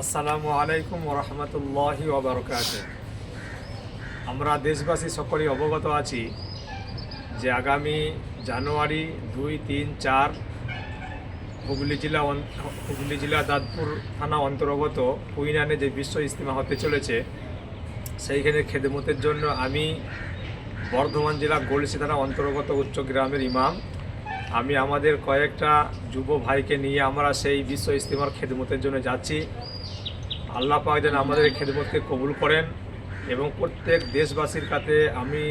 আসসালামু আলাইকুম ওরহমতুল্লাহি ওবরকাতুহ। আমরা দেশবাসী সকলেই অবগত আছি যে আগামী জানুয়ারি 2, 3, 4 হুগলি জেলা দাঁতপুর থানা অন্তর্গত কুইনানে যে বিশ্ব ইজতিমা হতে চলেছে, সেইখানে খেদমতের জন্য আমি বর্ধমান জেলা গলসি থানা অন্তর্গত উচ্চ গ্রামের ইমাম, আমি আমাদের কয়েকটা যুব ভাইকে নিয়ে আমরা সেই বিশ্ব ইজতিমার খেদমতের জন্য যাচ্ছি। আল্লাহ পাক যেন আমাদের এই খেদমতকে কবুল করেন এবং প্রত্যেক দেশবাসীর কাছে আমি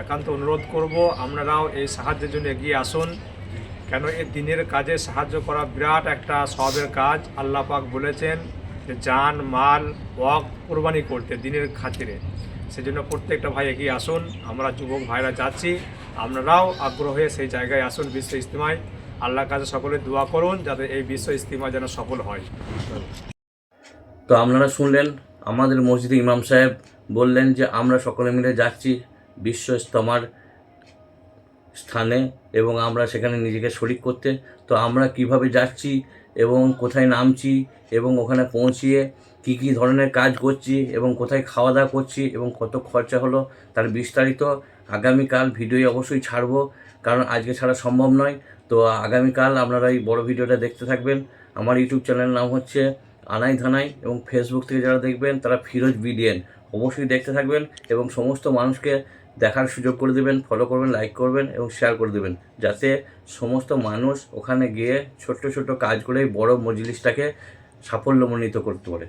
একান্ত অনুরোধ করব, আপনারাও এই সাহায্যের জন্য এগিয়ে আসুন। কেন এই দিনের কাজে সাহায্য করা বিরাট একটা সওয়াবের কাজ। আল্লাহ পাক বলেছেন যে জান মাল ওয়াক্ত কোরবানি করতে দিনের খাতিরে। সেজন্য প্রত্যেকটা ভাই এগিয়ে আসুন। আমরা যুবক ভাইরা যাচ্ছি, আপনারাও আগ্রহ হয়ে সেই জায়গায় আসুন বিশ্ব ইজতিমায়। আল্লাহর কাছে সকলে দোয়া করুন যাতে এই বিশ্ব ইজতিমা যেন সফল হয়। তো আপনারা শুনলেন, আমাদের মসজিদে ইমাম সাহেব বললেন যে আমরা সকলে মিলে যাচ্ছি বিশ্ব ইজতেমার স্থানে এবং আমরা সেখানে নিজেকে শরিক করতে। তো আমরা কিভাবে যাচ্ছি এবং কোথায় নামছি এবং ওখানে পৌঁছিয়ে কি কি ধরনের কাজ করছি এবং কোথায় খাওয়া দাওয়া করছি এবং কত খরচা হলো তার বিস্তারিত আগামীকাল ভিডিও অবশ্যই ছাড়বো, কারণ আজকে ছাড়া সম্ভব নয়। তো আগামীকাল আপনারা এই বড় ভিডিওটা দেখতে থাকবেন। আমার ইউটিউব চ্যানেলের নাম হচ্ছে আনাই ধানাই এবং ফেসবুক থেকে যারা দেখবেন তারা ফিরোজ বিডিএন। অবশ্যই দেখতে থাকবেন এবং সমস্ত মানুষকে দেখার সুযোগ করে দেবেন, ফলো করবেন, লাইক করবেন এবং শেয়ার করে দেবেন, যাতে সমস্ত মানুষ ওখানে গিয়ে ছোট্ট ছোট্ট কাজ করে বড় মজলিসটাকে সাফল্যমণ্ডিত করতে পারে।